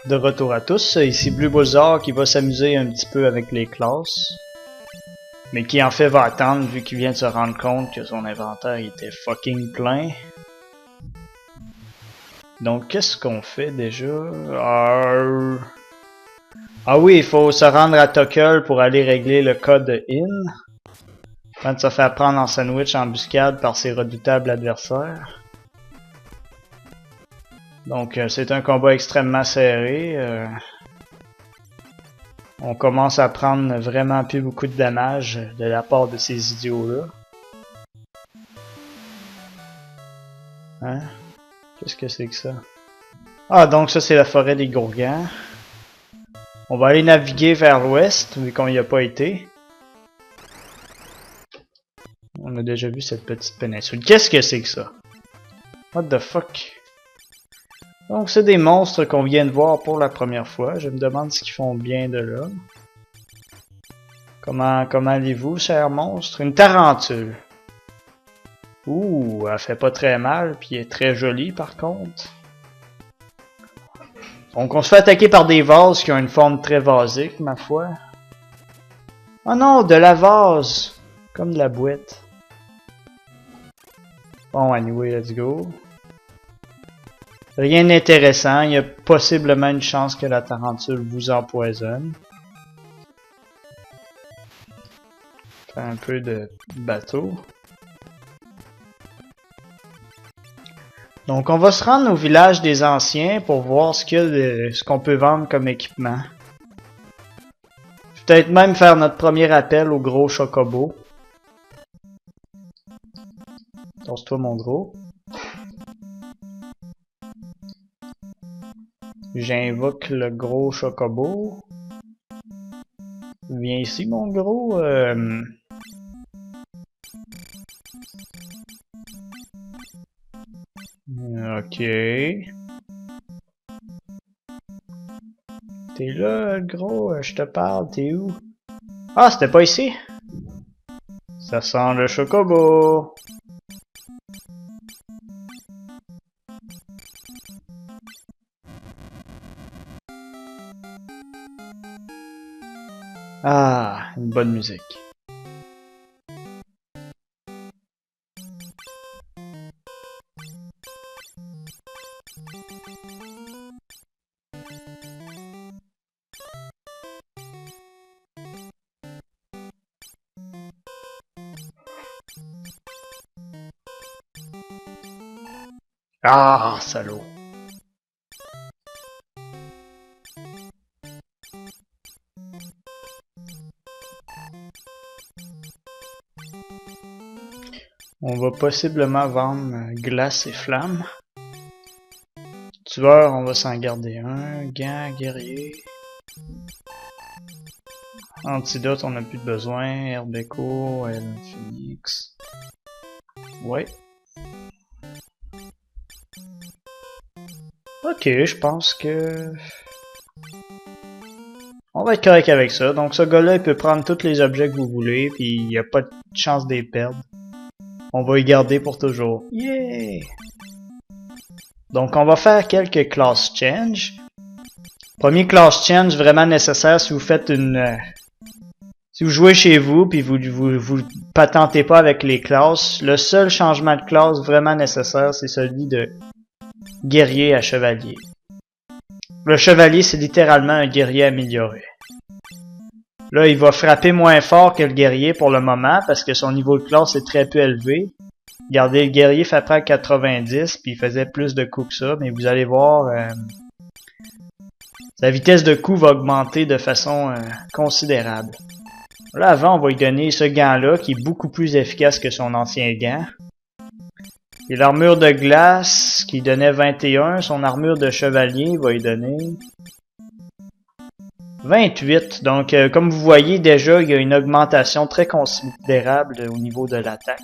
De retour à tous, ici Blue Buzzard qui va s'amuser un petit peu avec les classes. Mais qui en fait va attendre vu qu'il vient de se rendre compte que son inventaire était fucking plein. Donc qu'est-ce qu'on fait déjà? Ah oui, il faut se rendre à Tokkul pour aller régler le code IN. Quand se fait prendre en sandwich en embuscade par ses redoutables adversaires. Donc c'est un combat extrêmement serré. On commence à prendre vraiment plus beaucoup de dommages de la part de ces idiots-là. Hein? Qu'est-ce que c'est que ça? Ah, donc ça c'est la forêt des Gourgans. On va aller naviguer vers l'ouest, vu qu'on n'y a pas été. On a déjà vu cette petite péninsule. Qu'est-ce que c'est que ça? What the fuck? Donc c'est des monstres qu'on vient de voir pour la première fois. Je me demande ce qu'ils font bien de là. Comment allez-vous, cher monstre? Une tarentule. Ouh, elle fait pas très mal, puis elle est très jolie par contre. Donc on se fait attaquer par des vases qui ont une forme très vasique, ma foi. Oh non, de la vase! Comme de la boîte. Bon, anyway, let's go. Rien d'intéressant, il y a possiblement une chance que la tarentule vous empoisonne. Fait un peu de bateau. Donc on va se rendre au village des anciens pour voir ce qu'on peut vendre comme équipement. Peut-être même faire notre premier appel au gros chocobo. Tosse-toi mon gros. J'invoque le gros chocobo. Viens ici mon gros. Ok. T'es là, gros, je te parle, t'es où? Ah, c'était pas ici? Ça sent le chocobo. Ah, une bonne musique. Ah, salaud. On va possiblement vendre glace et flamme. Tueur, on va s'en garder un. Gant, guerrier. Antidote, on n'a plus de besoin. Herbe écho, phoenix. Ouais. Ok, je pense que... on va être correct avec ça. Donc ce gars-là, il peut prendre tous les objets que vous voulez, puis il n'y a pas de chance de les perdre. On va y garder pour toujours. Yeah! Donc on va faire quelques class change. Premier class change vraiment nécessaire si vous faites une... si vous jouez chez vous, puis vous patentez pas avec les classes, le seul changement de classe vraiment nécessaire, c'est celui de guerrier à chevalier. Le chevalier, c'est littéralement un guerrier amélioré. Là, il va frapper moins fort que le guerrier pour le moment, parce que son niveau de classe est très peu élevé. Regardez, le guerrier fait près 90, puis il faisait plus de coups que ça, mais vous allez voir, sa vitesse de coup va augmenter de façon considérable. Là, avant, on va lui donner ce gant-là, qui est beaucoup plus efficace que son ancien gant. Et l'armure de glace, qui donnait 21, son armure de chevalier va lui donner 28. Donc, comme vous voyez, déjà, il y a une augmentation très considérable au niveau de l'attaque.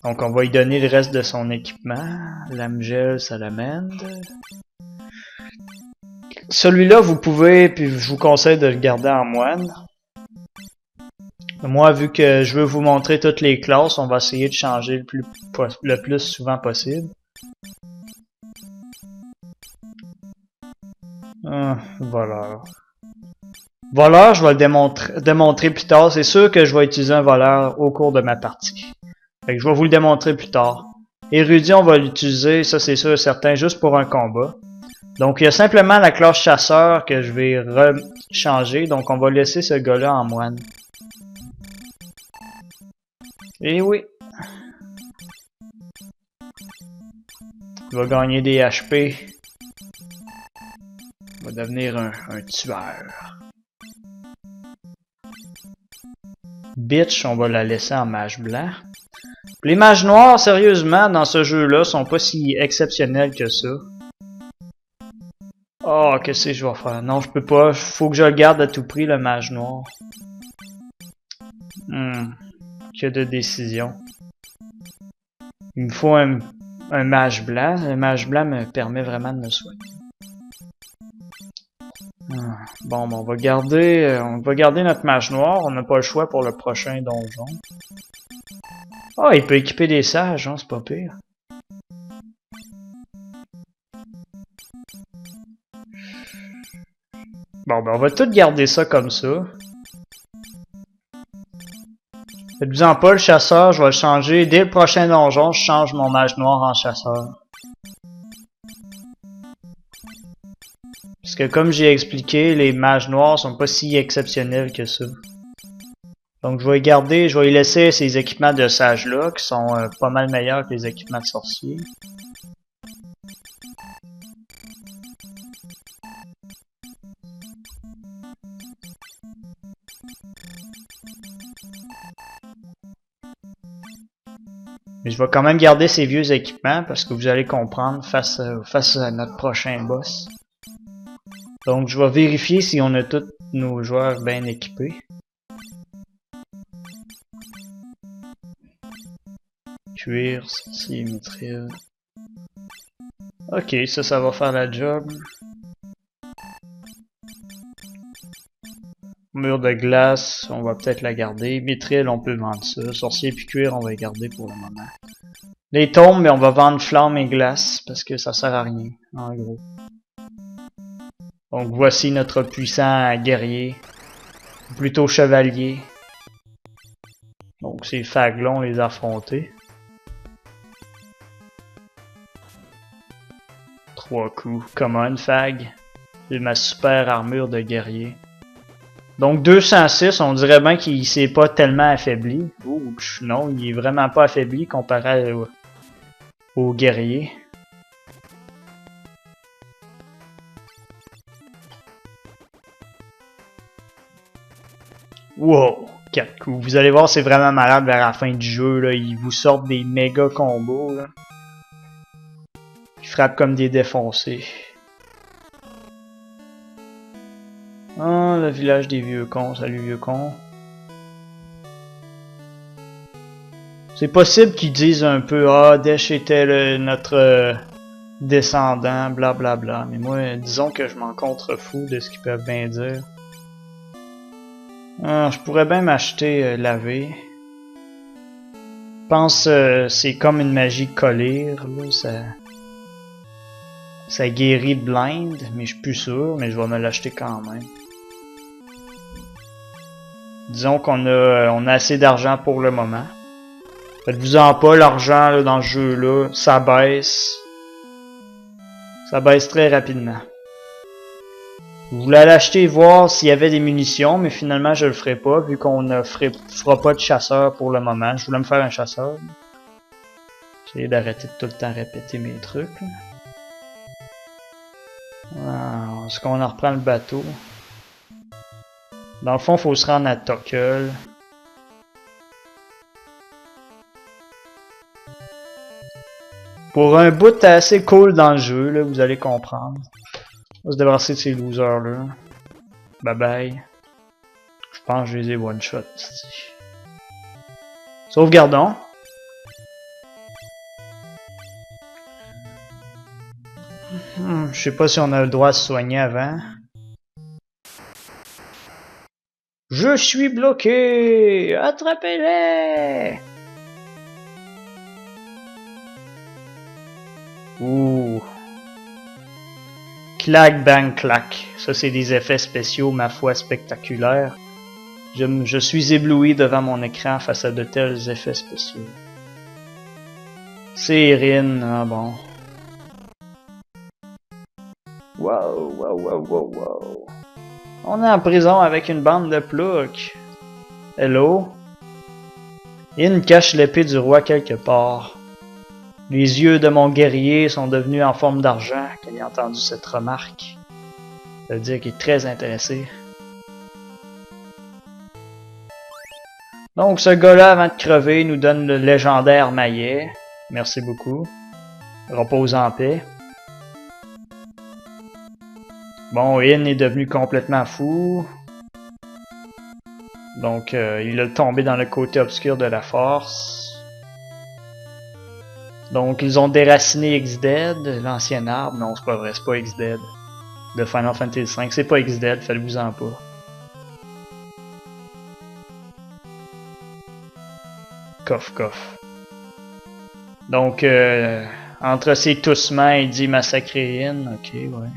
Donc, on va lui donner le reste de son équipement. Lame gel, salamandre. Celui-là, vous pouvez, puis je vous conseille de le garder en moine. Moi, vu que je veux vous montrer toutes les classes, on va essayer de changer le plus souvent possible. Voleur. Voleur, je vais le démontrer plus tard. C'est sûr que je vais utiliser un voleur au cours de ma partie. Fait que je vais vous le démontrer plus tard. Érudit, on va l'utiliser, ça c'est sûr et certain, juste pour un combat. Donc il y a simplement la cloche chasseur que je vais changer. Donc on va laisser ce gars-là en moine. Et oui. Il va gagner des HP. Il va devenir un tueur. Bitch, on va la laisser en mage blanc. Les mages noirs, sérieusement, dans ce jeu-là, sont pas si exceptionnels que ça. Oh, qu'est-ce que je vais faire? Non, je peux pas. Faut que je le garde à tout prix, le mage noir. Que de décision. Il me faut un mage blanc. Le mage blanc me permet vraiment de me soigner. Bon, on va garder notre mage noir. On n'a pas le choix pour le prochain donjon. Oh, il peut équiper des sages, hein, c'est pas pire. Bon, ben on va tout garder ça comme ça. Faites-vous-en pas, le chasseur, je vais le changer. Dès le prochain donjon, je change mon mage noir en chasseur. Parce que comme j'ai expliqué, les mages noirs sont pas si exceptionnels que ça. Donc je vais y laisser ces équipements de sage là, qui sont pas mal meilleurs que les équipements de sorcier. Mais je vais quand même garder ces vieux équipements parce que vous allez comprendre face à notre prochain boss. Donc je vais vérifier si on a tous nos joueurs bien équipés. Cuir, sorcier, mitraille. Ok, ça va faire la job. Mur de glace, on va peut-être la garder. Mitraille, on peut vendre ça. Sorcier puis cuir, on va les garder pour le moment. Les tombes, mais on va vendre flamme et glace parce que ça sert à rien, en gros. Donc voici notre puissant guerrier. Ou plutôt chevalier. Donc ces fags-là, on les a affrontés. 3 coups. Common fag. C'est ma super armure de guerrier. Donc 206, on dirait bien qu'il s'est pas tellement affaibli. Ouch, non, il est vraiment pas affaibli comparé au guerrier. Wow, 4 coups. Vous allez voir, c'est vraiment malade vers la fin du jeu. Là. Ils vous sortent des méga combos. Là. Ils frappent comme des défoncés. Ah, le village des vieux cons. Salut vieux cons. C'est possible qu'ils disent un peu, ah, Desch était notre descendant, blablabla. Bla, bla. Mais moi, disons que je m'en contrefous de ce qu'ils peuvent bien dire. Ah, je pourrais bien m'acheter laver. Je pense c'est comme une magie colère, là, ça guérit de blind, mais je suis plus sûr, mais je vais me l'acheter quand même. Disons qu'on a assez d'argent pour le moment. Faites-vous-en pas, l'argent dans ce jeu-là, ça baisse. Ça baisse très rapidement. Je voulais aller acheter et voir s'il y avait des munitions, mais finalement je le ferai pas, vu qu'on ne fera pas de chasseur pour le moment. Je voulais me faire un chasseur. J'essaie d'arrêter de tout le temps répéter mes trucs. Est-ce qu'on en reprend le bateau? Dans le fond, il faut se rendre à Tokkul. Pour un bout assez cool dans le jeu, là, vous allez comprendre. On va se débarrasser de ces losers-là. Bye bye. Je pense que je les ai one-shot. Sauvegardons. Je sais pas si on a le droit de se soigner avant. Je suis bloqué! Attrapez-les! Ouh. Clac, bang, clac. Ça, c'est des effets spéciaux, ma foi, spectaculaires. Je suis ébloui devant mon écran face à de tels effets spéciaux. C'est Erin, ah bon. Wow, wow, wow, wow, wow. On est en prison avec une bande de ploucs. Hello? In cache l'épée du roi quelque part. Les yeux de mon guerrier sont devenus en forme d'argent quand il a entendu cette remarque. Ça veut dire qu'il est très intéressé. Donc ce gars-là, avant de crever, nous donne le légendaire maillet. Merci beaucoup. Repose en paix. Bon, In est devenu complètement fou. Donc, il a tombé dans le côté obscur de la force. Donc, ils ont déraciné X-Dead, l'ancien arbre. Non, c'est pas vrai, c'est pas X-Dead. De Final Fantasy V, c'est pas X-Dead, faites-vous-en pas. Coff, coff. Donc, entre ses toussements, il dit massacrer In. Ok, ouais.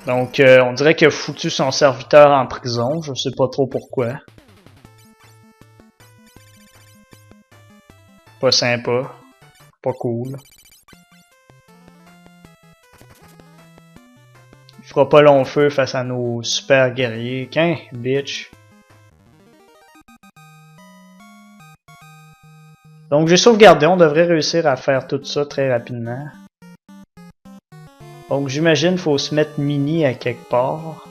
Donc, on dirait qu'il a foutu son serviteur en prison. Je sais pas trop pourquoi. Pas sympa. Pas cool. Il fera pas long feu face à nos super guerriers. Qu'un, bitch. Donc, j'ai sauvegardé. On devrait réussir à faire tout ça très rapidement. Donc j'imagine qu'il faut se mettre mini à quelque part.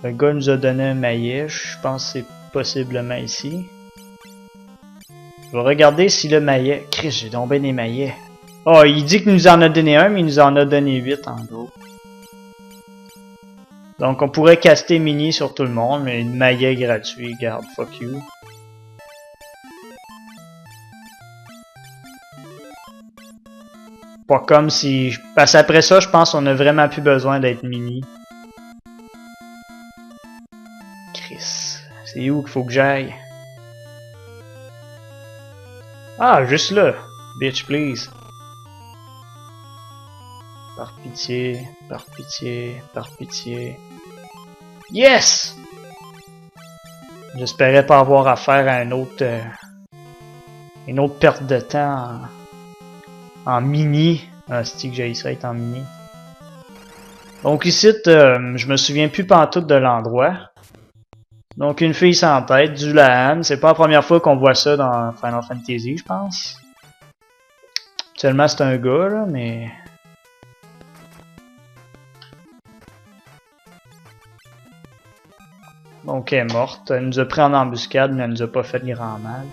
Le gars nous a donné un maillet, je pense que c'est possiblement ici. Je vais regarder si le maillet... Chris, j'ai donc bien des maillets. Oh, il dit qu'il nous en a donné un, mais il nous en a donné 8 en gros. Donc on pourrait caster mini sur tout le monde, mais une maillet gratuit, garde, fuck you. Pas comme si... Parce qu'après ça, je pense qu'on a vraiment plus besoin d'être mini. Chris, c'est où qu'il faut que j'aille? Ah, juste là. Bitch, please. Par pitié, par pitié, par pitié. Yes! J'espérais pas avoir affaire à une autre perte de temps en mini. Ah, c'est que j'ai ça être en mini. Donc ici, je me souviens plus pantoute de l'endroit. Donc une fille sans tête, du Laan. C'est pas la première fois qu'on voit ça dans Final Fantasy, je pense. Seulement c'est un gars, là, mais... Donc elle est morte. Elle nous a pris en embuscade, mais elle nous a pas fait grand mal.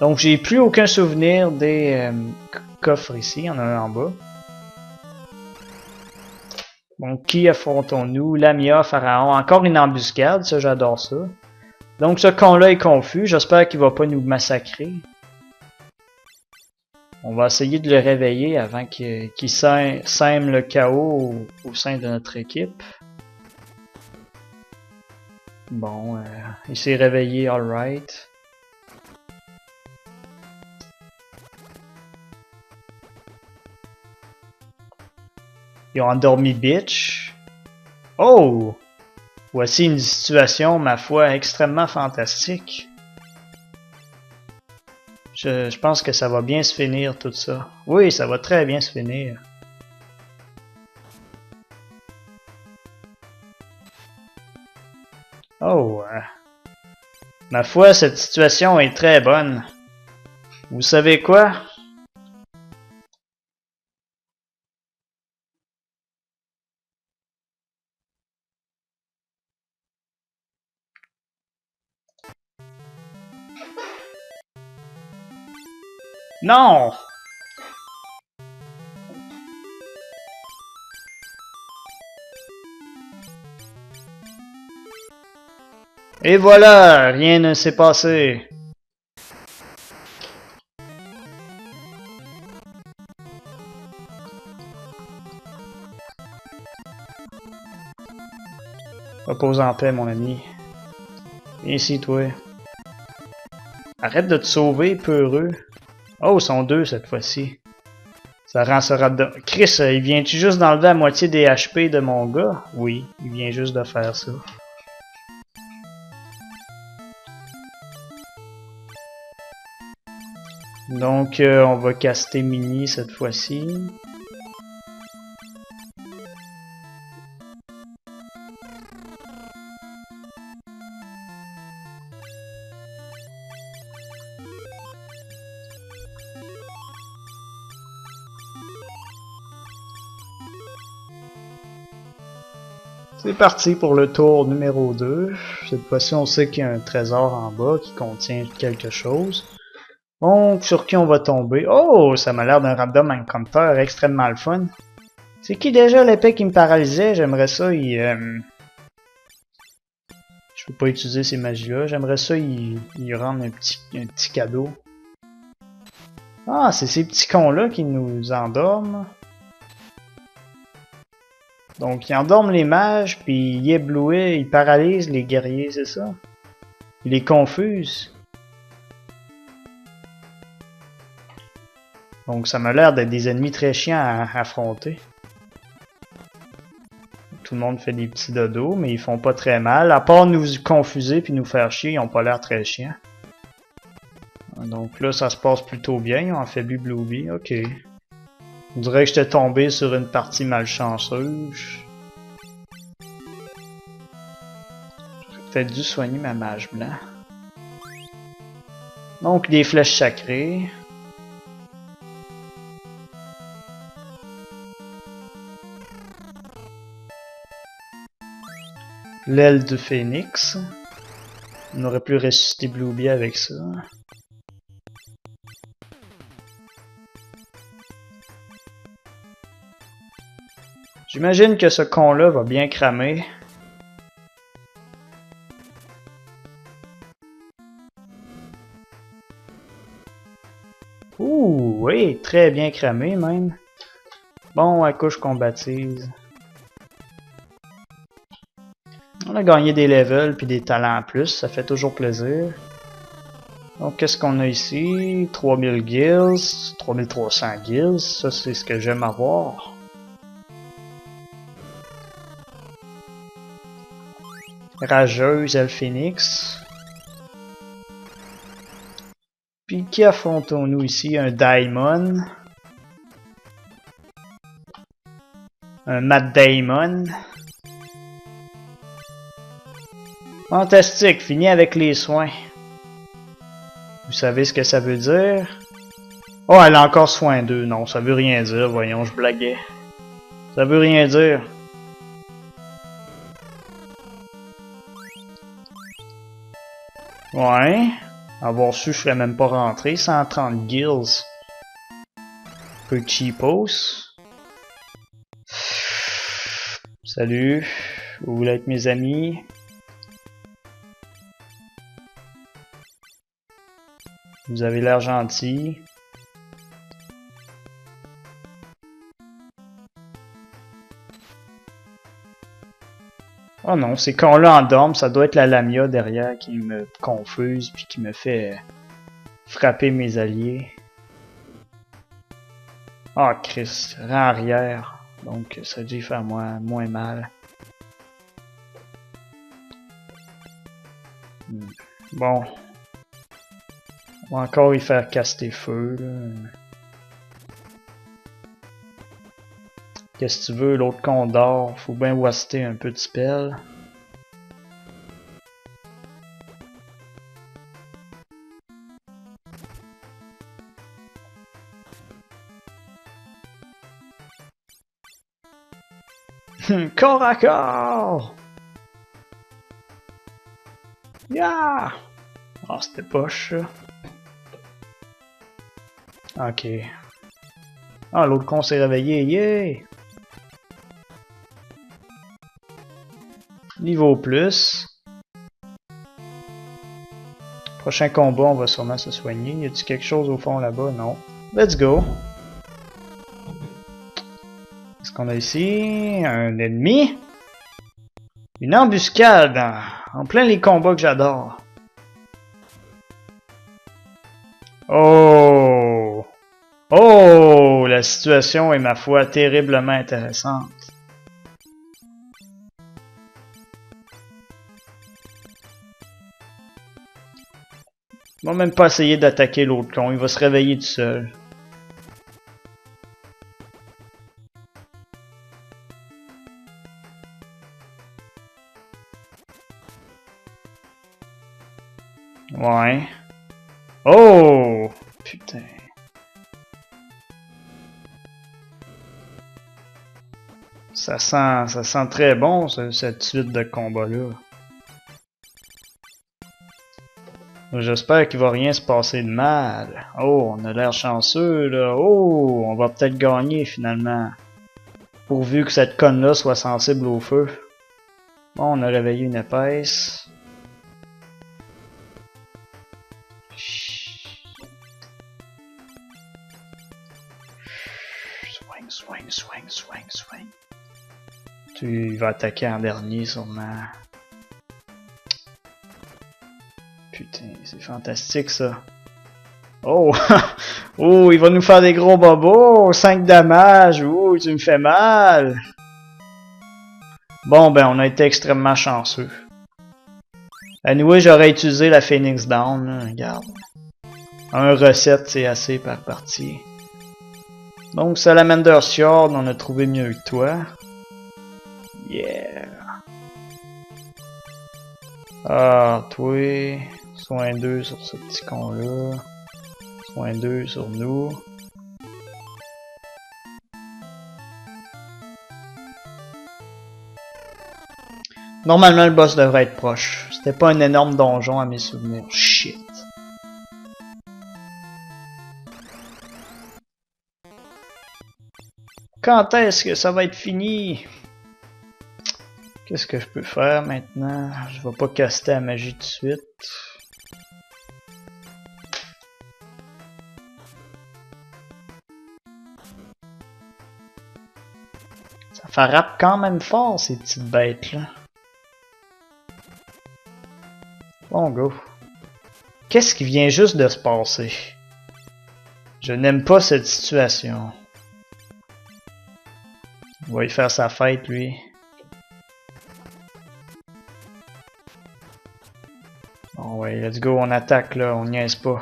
Donc j'ai plus aucun souvenir des coffres ici. Il y en a un en bas. Donc qui affrontons-nous? Lamia, Pharaon. Encore une embuscade, ça j'adore ça. Donc ce con-là est confus. J'espère qu'il va pas nous massacrer. On va essayer de le réveiller avant qu'il sème le chaos au sein de notre équipe. Bon, il s'est réveillé, alright. Ils ont endormi bitch. Oh! Voici une situation, ma foi, extrêmement fantastique. Je pense que ça va bien se finir tout ça. Oui, ça va très bien se finir. Oh, ma foi, cette situation est très bonne. Vous savez quoi? Non! Et voilà, rien ne s'est passé. Repose en paix, mon ami. Viens ici, toi. Arrête de te sauver, peureux. Oh, ils sont deux cette fois-ci. Ça rend ce random. Chris, il vient-tu juste d'enlever la moitié des HP de mon gars? Oui, il vient juste de faire ça. Donc, on va caster Mini cette fois-ci. C'est parti pour le tour numéro 2. Cette fois-ci, on sait qu'il y a un trésor en bas qui contient quelque chose. Donc, sur qui on va tomber? Oh, ça m'a l'air d'un random encounter extrêmement le fun. C'est qui déjà l'épée qui me paralysait? J'aimerais ça, je peux pas utiliser ces magies-là. J'aimerais ça, il rendre un petit cadeau. Ah, c'est ces petits cons-là qui nous endorment. Donc, ils endorment les mages, puis ils éblouissent, ils paralysent les guerriers, c'est ça? Ils les confusent. Donc, ça m'a l'air d'être des ennemis très chiants à affronter. Tout le monde fait des petits dodos, mais ils font pas très mal. À part nous confuser puis nous faire chier, ils ont pas l'air très chiants. Donc là, ça se passe plutôt bien. Ils ont affaibli Blueby. Ok. On dirait que j'étais tombé sur une partie malchanceuse. J'aurais peut-être dû soigner ma mage blanc. Donc, des flèches sacrées. L'aile de phénix. On aurait pu ressusciter Blueby avec ça. J'imagine que ce con-là va bien cramer. Ouh, oui, très bien cramé même. Bon, à couche combattise. On a gagné des levels puis des talents en plus, ça fait toujours plaisir. Donc qu'est-ce qu'on a ici? 3000 gills, 3300 gills, ça c'est ce que j'aime avoir. Rageuse, Elphénix. Puis qui affrontons-nous ici? Un Daimon. Un Matt Damon. Fantastique, fini avec les soins. Vous savez ce que ça veut dire? Oh, elle a encore soin 2. Non, ça veut rien dire. Voyons, je blaguais. Ça veut rien dire. Ouais. Avoir su, je serais même pas rentré. 130 gills. Un peu cheapos. Salut. Vous voulez être mes amis? Vous avez l'air gentil. Oh non, ces cons-là endorment, ça doit être la Lamia derrière qui me confuse puis qui me fait frapper mes alliés. Ah, Christ, rang arrière. Donc ça a dû faire moins mal. Bon. On va encore y faire caster feu, là. Qu'est-ce que tu veux, l'autre condor? Faut bien waster un peu de spell. Corps à corps! Yeah! Ah, c'était poche, ça. Ok. Ah, l'autre con s'est réveillé, yeah! Niveau plus. Prochain combat, on va sûrement se soigner. Y a-t-il quelque chose au fond là-bas? Non. Let's go! Qu'est-ce qu'on a ici? Un ennemi? Une embuscade! En plein les combats que j'adore. Oh! Oh! la situation est, ma foi, terriblement intéressante. On va même pas essayer d'attaquer l'autre con, il va se réveiller tout seul. Ouais. Oh! Putain. Ça sent très bon, cette suite de combats-là. J'espère qu'il va rien se passer de mal. Oh, on a l'air chanceux, là. Oh, on va peut-être gagner, finalement. Pourvu que cette conne-là soit sensible au feu. Bon, on a réveillé une épaisse. Swing. Tu vas attaquer en dernier, sûrement. Putain, c'est fantastique, ça. Oh! Oh, il va nous faire des gros bobos! 5 dommages! Oh, tu me fais mal! Bon, ben, on a été extrêmement chanceux. Anyway, j'aurais utilisé la Phoenix Down, là, regarde. Un recette, c'est assez par partie. Donc, Salamander Fjord, on a trouvé mieux que toi. Yeah! Ah, toi... Soin 2 sur ce petit con-là. Soin 2 sur nous. Normalement, le boss devrait être proche. C'était pas un énorme donjon à mes souvenirs. Shit. Quand est-ce que ça va être fini? Qu'est-ce que je peux faire maintenant? Je vais pas caster la magie tout de suite. Ça frappe quand même fort, ces petites bêtes-là. Bon, go. Qu'est-ce qui vient juste de se passer? Je n'aime pas cette situation. On va y faire sa fête, lui. Bon, ouais, let's go, on attaque, là, on niaise pas.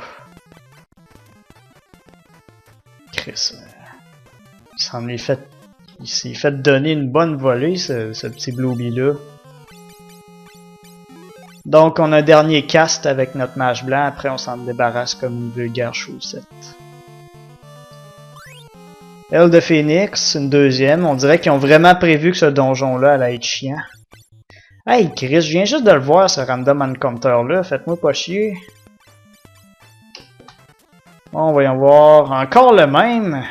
Chris, il s'est fait donner une bonne volée, ce petit Blooby-là. Donc, on a un dernier cast avec notre mage blanc. Après, on s'en débarrasse comme une vulgaire chaussette. Aile de Phoenix, une deuxième. On dirait qu'ils ont vraiment prévu que ce donjon-là allait être chiant. Hey, Chris, je viens juste de le voir, ce random encounter-là. Faites-moi pas chier. Bon, voyons voir. Encore le même.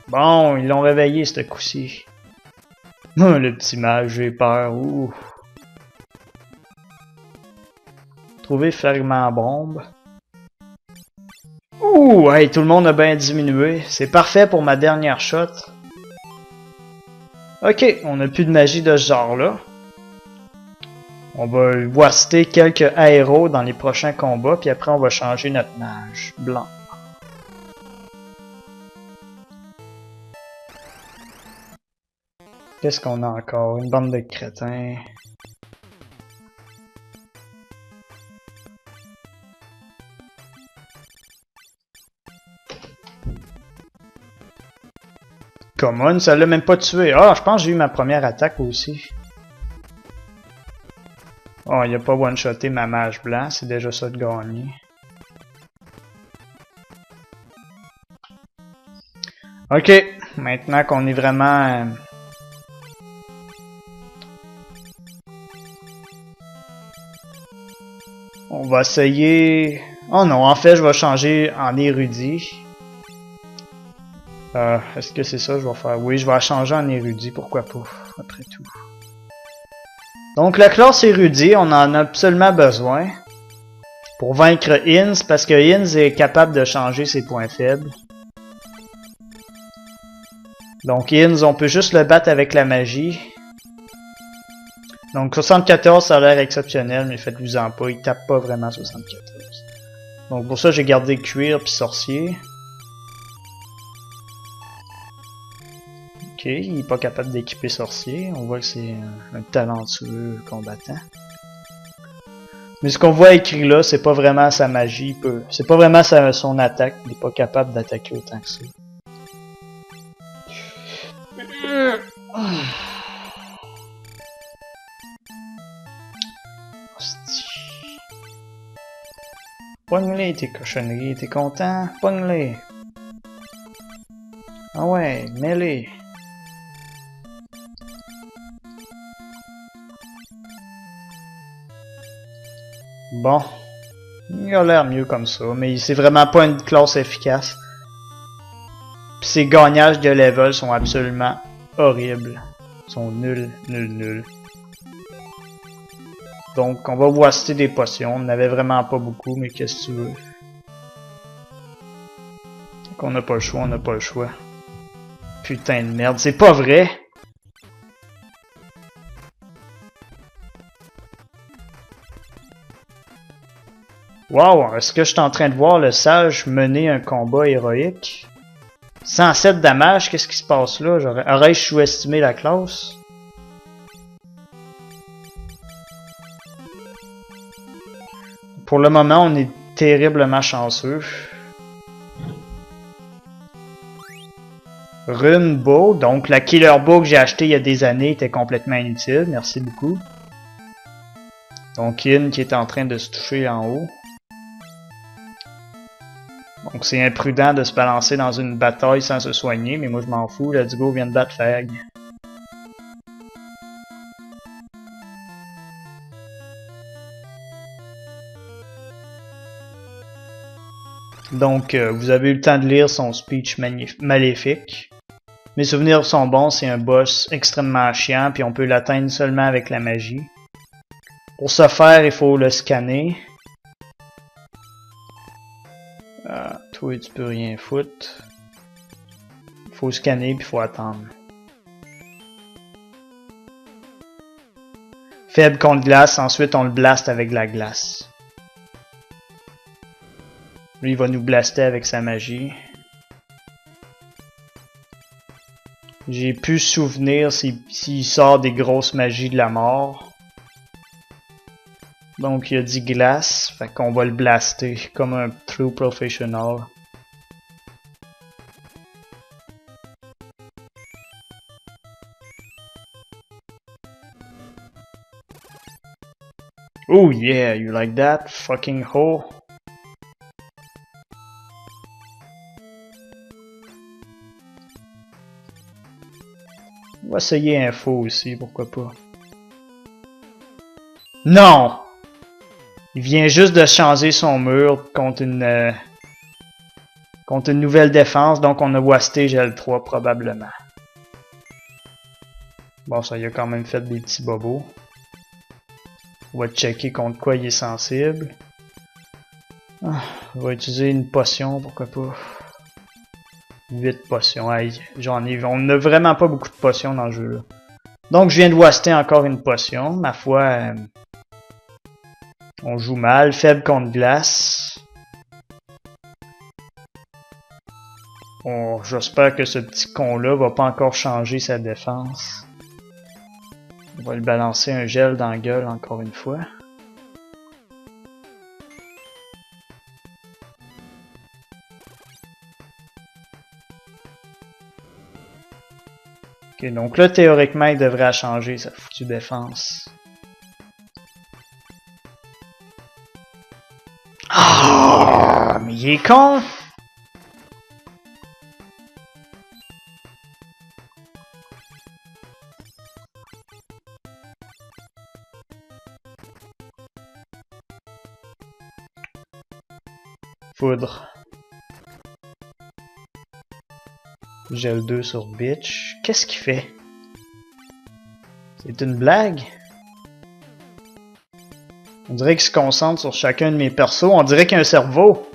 Bon, ils l'ont réveillé, ce coup-ci. Le petit mage, j'ai peur. Ouh. Trouver fragment bombe. Ouh, hey, tout le monde a bien diminué. C'est parfait pour ma dernière shot. Ok, on n'a plus de magie de ce genre-là. On va waster quelques aéros dans les prochains combats, puis après on va changer notre mage blanc. Qu'est-ce qu'on a encore? Une bande de crétins. Common, ça l'a même pas tué. Ah, je pense que j'ai eu ma première attaque aussi. Oh, il a pas one-shoté ma mage blanc, c'est déjà ça de gagner. Ok, maintenant qu'on est vraiment... on va essayer... Oh non, en fait, je vais changer en érudit. Est-ce que c'est ça que je vais faire? Oui, je vais changer en érudit, pourquoi pas, après tout. Donc la classe érudit, on en a absolument besoin. Pour vaincre Inns, parce que Inns est capable de changer ses points faibles. Donc Inns, on peut juste le battre avec la magie. Donc 74, ça a l'air exceptionnel, mais faites-vous-en pas, il tape pas vraiment 74. Donc pour ça, j'ai gardé cuir puis sorcier. Ok, il est pas capable d'équiper sorcier. On voit que c'est un talentueux combattant. Mais ce qu'on voit écrit là, c'est pas vraiment sa magie. C'est pas vraiment son attaque. Il est pas capable d'attaquer autant que ça. Hostie. Pogne-les tes cochonneries, t'es content? Pogne-les! Ah ouais, mets-les! Bon. Il a l'air mieux comme ça, mais c'est vraiment pas une classe efficace. Pis ses gagnages de level sont absolument horribles. Ils sont nuls, nuls, nuls. Donc, on va waster des potions. On n'avait vraiment pas beaucoup, mais qu'est-ce que tu veux? Qu'on n'a pas le choix, on n'a pas le choix. Putain de merde, c'est pas vrai! Wow, est-ce que je suis en train de voir le sage mener un combat héroïque? 107 damage, qu'est-ce qui se passe là? Aurais-je sous-estimé la classe? Pour le moment, on est terriblement chanceux. Rune Bow, donc la Killer Bow que j'ai acheté il y a des années était complètement inutile, merci beaucoup. Donc Yin qui est en train de se toucher en haut. Donc c'est imprudent de se balancer dans une bataille sans se soigner, mais moi je m'en fous, let's go, vient de battre Fag. Donc vous avez eu le temps de lire son speech maléfique. Mes souvenirs sont bons, c'est un boss extrêmement chiant, puis on peut l'atteindre seulement avec la magie. Pour ce faire, il faut le scanner. Toi, tu peux rien foutre. Il faut scanner, puis il faut attendre. Faible contre glace, ensuite on le blast avec de la glace. Lui, il va nous blaster avec sa magie. J'ai pu souvenir s'il sort des grosses magies de la mort. Donc il a dit glace, fait qu'on va le blaster comme un true professional. Oh yeah, you like that? Fucking hoe. On va essayer un faux aussi, pourquoi pas. Non! Il vient juste de changer son mur contre une nouvelle défense, donc on a wasté gel 3 probablement. Bon, ça y a quand même fait des petits bobos. On va checker contre quoi il est sensible. On va utiliser une potion, pourquoi pas. 8 potions, aïe, on n'a vraiment pas beaucoup de potions dans le jeu là. Donc je viens de waster encore une potion, ma foi, on joue mal, faible contre glace. Bon, j'espère que ce petit con là va pas encore changer sa défense. On va lui balancer un gel dans la gueule encore une fois. Ok, donc là, théoriquement, il devrait changer sa foutue défense. Ah, mais il est con! Foudre. Gel 2 sur Bitch. Qu'est-ce qu'il fait? C'est une blague? On dirait qu'il se concentre sur chacun de mes persos. On dirait qu'il y a un cerveau.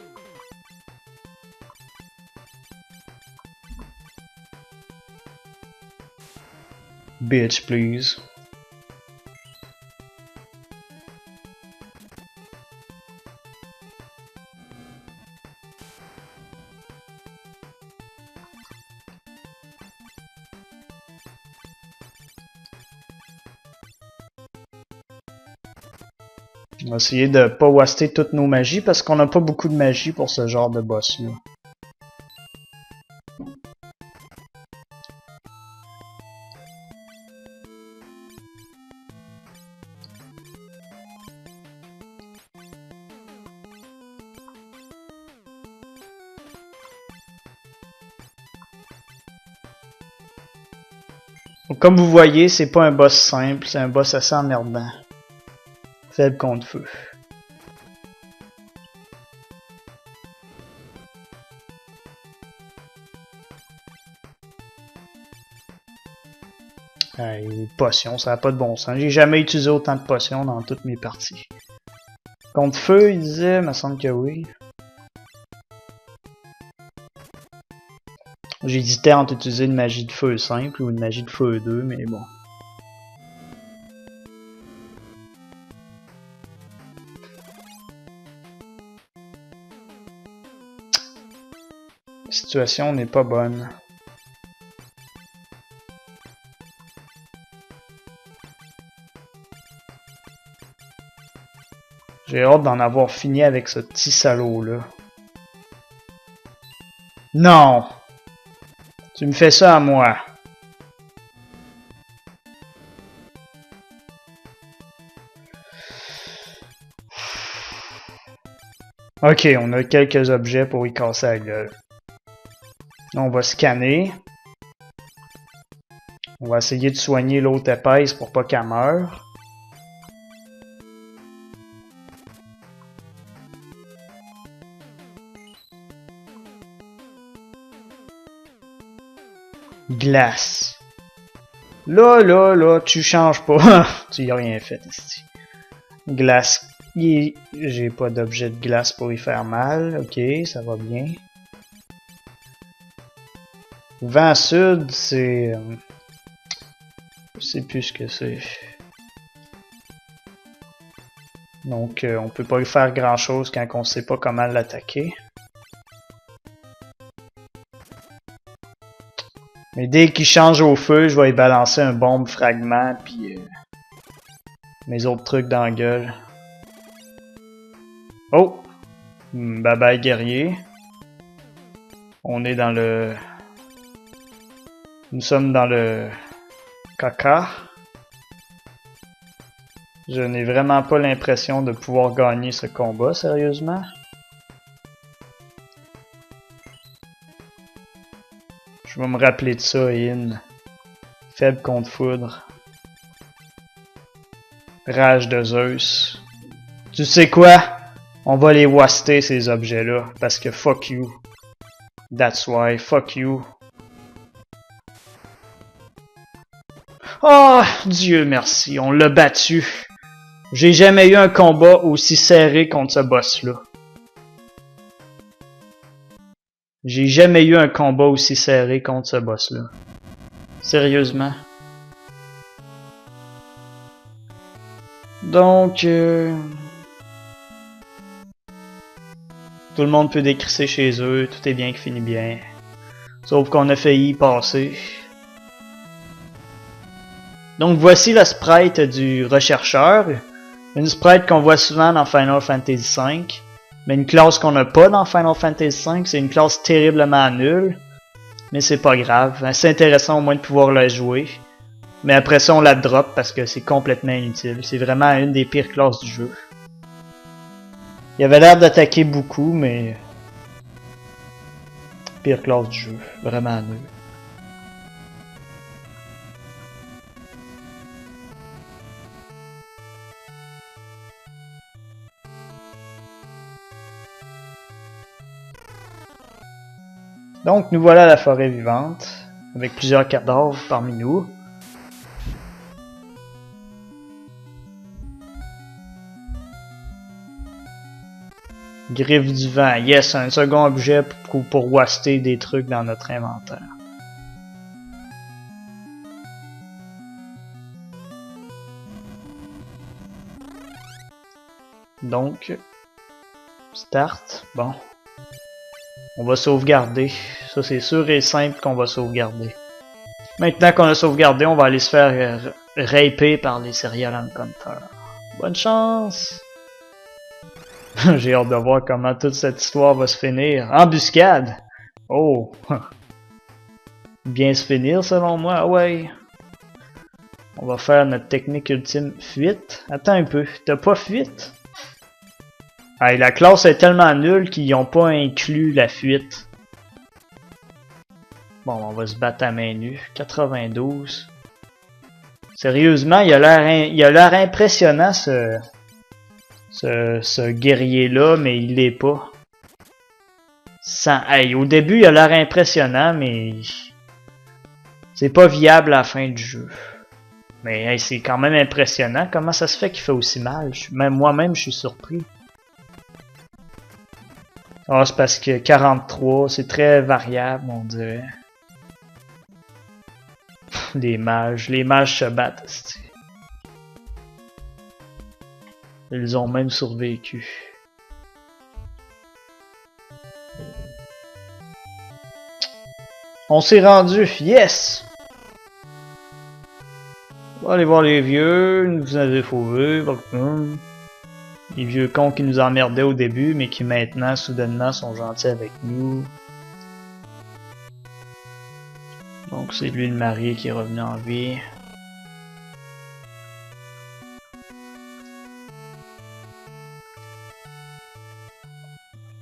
Bitch, please. On va essayer de pas waster toutes nos magies parce qu'on n'a pas beaucoup de magie pour ce genre de boss-là. Donc, comme vous voyez, c'est pas un boss simple, c'est un boss assez emmerdant. Faible contre feu. Les potions, ça n'a pas de bon sens. J'ai jamais utilisé autant de potions dans toutes mes parties. Contre feu, il disait, me semble que oui. J'hésitais entre utiliser une magie de feu simple ou une magie de feu 2, mais bon. La situation n'est pas bonne. J'ai hâte d'en avoir fini avec ce petit salaud-là. Non! Tu me fais ça à moi. Ok, on a quelques objets pour y casser la gueule. On va scanner. On va essayer de soigner l'autre épaisse pour pas qu'elle meure. Glace. Là, tu changes pas. Tu y as rien fait, ici. Glace. J'ai pas d'objet de glace pour y faire mal. Ok, ça va bien. Vent sud, c'est... je sais plus ce que c'est. Donc, on peut pas lui faire grand chose quand on sait pas comment l'attaquer. Mais dès qu'il change au feu, je vais y balancer un bombe fragment puis mes autres trucs dans la gueule. Oh! Bye bye guerrier. On est dans le... Nous sommes dans le... caca. Je n'ai vraiment pas l'impression de pouvoir gagner ce combat, sérieusement. Je vais me rappeler de ça, In. Faible contre foudre. Rage de Zeus. Tu sais quoi? On va les waster ces objets-là. Parce que fuck you. That's why. Fuck you. Oh, Dieu merci. On l'a battu. J'ai jamais eu un combat aussi serré contre ce boss-là. J'ai jamais eu un combat aussi serré contre ce boss-là. Sérieusement. Donc... tout le monde peut décrisser chez eux, tout est bien qui finit bien. Sauf qu'on a failli y passer. Donc voici la sprite du rechercheur. Une sprite qu'on voit souvent dans Final Fantasy V. Mais une classe qu'on n'a pas dans Final Fantasy V, c'est une classe terriblement nulle. Mais c'est pas grave, c'est intéressant au moins de pouvoir la jouer. Mais après ça on la drop parce que c'est complètement inutile. C'est vraiment une des pires classes du jeu. Il avait l'air d'attaquer beaucoup, mais... pire classe du jeu, vraiment nul. Donc nous voilà à la forêt vivante, avec plusieurs cadavres parmi nous. Griffe du vent, yes, un second objet pour waster des trucs dans notre inventaire. Donc, start, bon. On va sauvegarder. Ça, c'est sûr et simple qu'on va sauvegarder. Maintenant qu'on a sauvegardé, on va aller se faire raper par les serial encounters. Bonne chance! J'ai hâte de voir comment toute cette histoire va se finir. Embuscade! Oh! Bien se finir selon moi, ah ouais. On va faire notre technique ultime fuite. Attends un peu, t'as pas fuite? Hey, la classe est tellement nulle qu'ils n'ont pas inclus la fuite. Bon, on va se battre à main nue. 92. Sérieusement, il a l'air impressionnant ce guerrier-là, mais il l'est pas. Hey, au début, il a l'air impressionnant, mais c'est pas viable à la fin du jeu. Mais hey, c'est quand même impressionnant. Comment ça se fait qu'il fait aussi mal? Même moi-même, je suis surpris. Ah, c'est parce que 43, c'est très variable, on dirait. Les mages se battent. Ils ont même survécu. On s'est rendu, yes! On va aller voir les vieux, ils nous avaient fauvés. Les vieux cons qui nous emmerdaient au début, mais qui maintenant, soudainement, sont gentils avec nous. Donc c'est lui le marié qui est revenu en vie.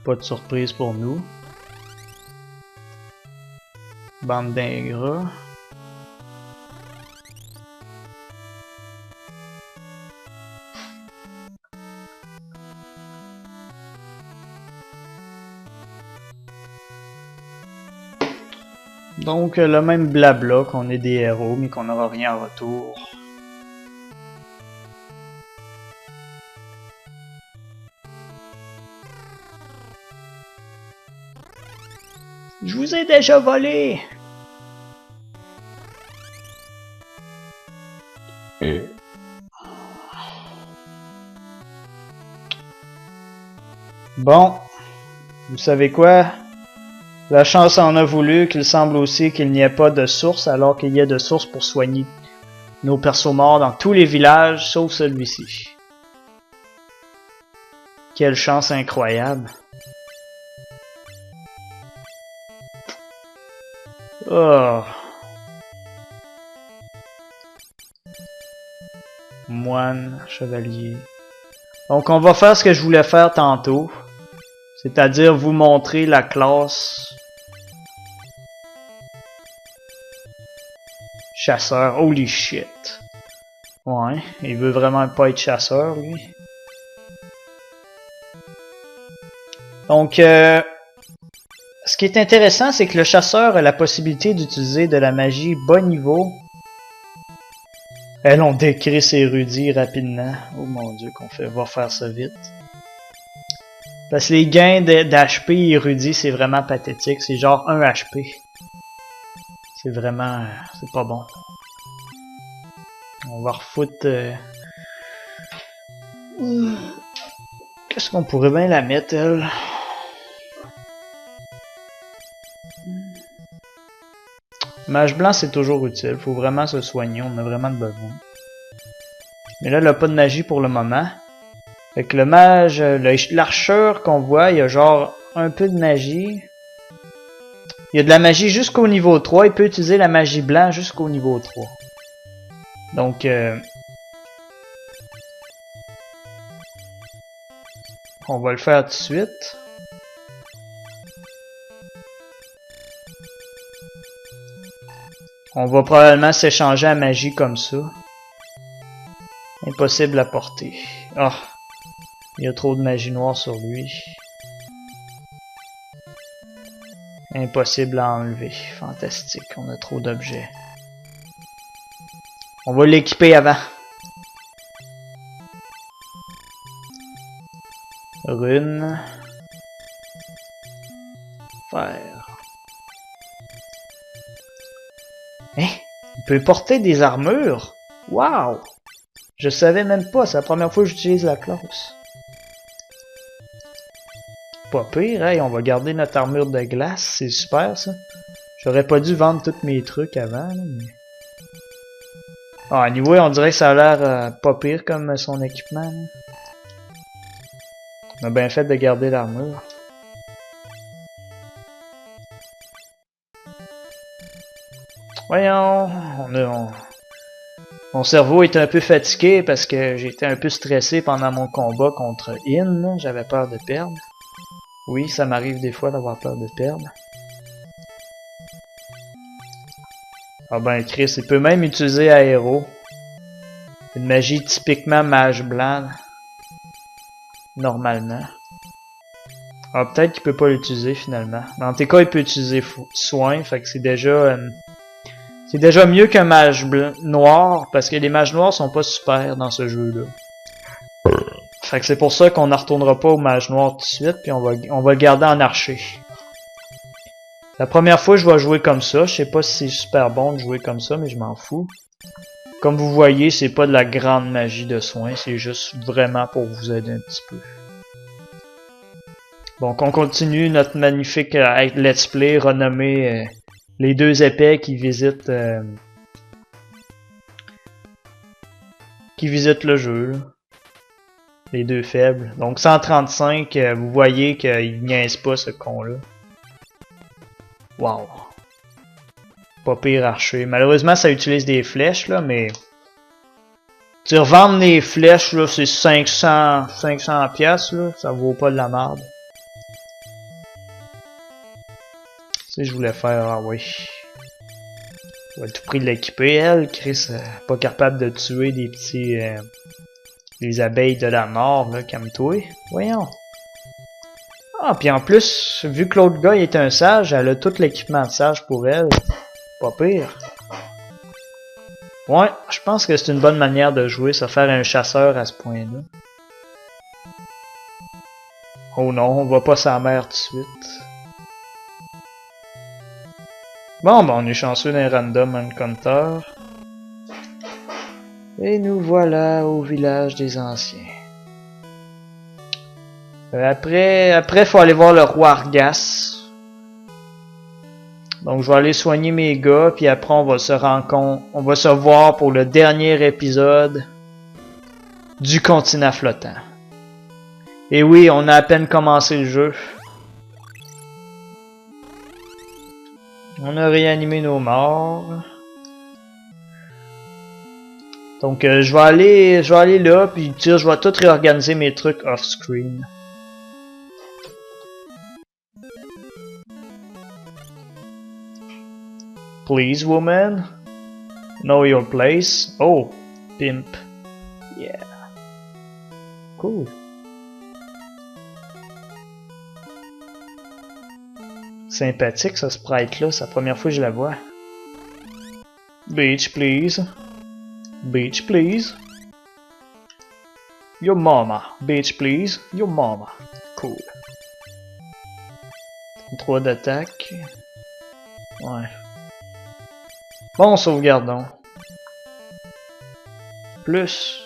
Pas de surprise pour nous. Bande d'ingrats. Donc le même blabla qu'on est des héros mais qu'on n'aura rien en retour. Je vous ai déjà volé! Bon, vous savez quoi? La chance en a voulu qu'il semble aussi qu'il n'y ait pas de source alors qu'il y a de sources pour soigner nos persos morts dans tous les villages sauf celui-ci. Quelle chance incroyable. Oh. Moine, chevalier. Donc on va faire ce que je voulais faire tantôt. C'est-à-dire vous montrer la classe chasseur. Holy shit. Ouais, il veut vraiment pas être chasseur, lui. Donc, ce qui est intéressant, c'est que le chasseur a la possibilité d'utiliser de la magie bas niveau. On décrit ses érudits rapidement. Oh mon dieu, va faire ça vite. Parce que les gains d'HP érudits, c'est vraiment pathétique. C'est genre 1 HP. C'est vraiment... c'est pas bon. On va refoutre... Qu'est-ce qu'on pourrait bien la mettre, elle? Mage blanc, c'est toujours utile. Faut vraiment se soigner. On a vraiment de besoin. Mais là, elle a pas de magie pour le moment. Fait que le mage, l'archeur qu'on voit, il y a genre un peu de magie. Il y a de la magie jusqu'au niveau 3. Il peut utiliser la magie blanc jusqu'au niveau 3. Donc, on va le faire tout de suite. On va probablement s'échanger à magie comme ça. Impossible à porter. Ah! Oh, il y a trop de magie noire sur lui. Impossible à enlever. Fantastique, on a trop d'objets. On va l'équiper avant. Rune. Fer. Hein? Il peut porter des armures? Wow! Je savais même pas, c'est la première fois que j'utilise la classe. Pas pire, hey, on va garder notre armure de glace, c'est super ça. J'aurais pas dû vendre tous mes trucs avant, là, mais... Ah, anyway, on dirait que ça a l'air pas pire comme son équipement. Là. On a bien fait de garder l'armure. Voyons, mon cerveau est un peu fatigué parce que j'étais un peu stressé pendant mon combat contre In. J'avais peur de perdre. Oui, ça m'arrive des fois d'avoir peur de perdre. Ah ben Chris, il peut même utiliser Aéro. Une magie typiquement mage blanc. Normalement. Ah, peut-être qu'il peut pas l'utiliser finalement. Dans tes cas, il peut utiliser soin, fait que c'est déjà mieux qu'un mage noir, parce que les mages noirs sont pas super dans ce jeu-là. Fait que c'est pour ça qu'on ne retournera pas au mage noir tout de suite, puis on va le garder en archer. La première fois, je vais jouer comme ça. Je sais pas si c'est super bon de jouer comme ça, mais je m'en fous. Comme vous voyez, c'est pas de la grande magie de soin, c'est juste vraiment pour vous aider un petit peu. Donc on continue notre magnifique let's play renommé les deux épais qui visitent le jeu. Là. Les deux faibles. Donc 135, vous voyez qu'il niaise pas ce con-là. Wow. Pas pire archer. Malheureusement, ça utilise des flèches, là, mais... Tu revends les flèches, là, c'est 500 piastres, là. Ça vaut pas de la merde. Si je voulais faire, ah oui. Je vais tout prix de l'équiper, elle. Chris, pas capable de tuer des petits... les abeilles de la mort, là, calme-toi. Voyons. Ah, puis en plus, vu que l'autre gars est un sage, elle a tout l'équipement de sage pour elle. Pas pire. Ouais, je pense que c'est une bonne manière de jouer, ça faire un chasseur à ce point-là. Oh non, on va pas sa mère tout de suite. Bon, ben on est chanceux d'un random encounter. Et nous voilà au village des anciens. Après, faut aller voir le roi Argas. Donc, je vais aller soigner mes gars, puis après, on va se voir pour le dernier épisode du continent flottant. Et oui, on a à peine commencé le jeu. On a réanimé nos morts. Donc, je vais aller là, puis je vais tout réorganiser mes trucs off-screen. Please, woman. Know your place. Oh, pimp. Yeah. Cool. Sympathique, ce sprite-là. C'est la première fois que je la vois. Beach, please. Beach, please. Your mama. Beach, please. Your mama. Cool. 3 d'attaque. Ouais. Bon, sauvegardons. Plus.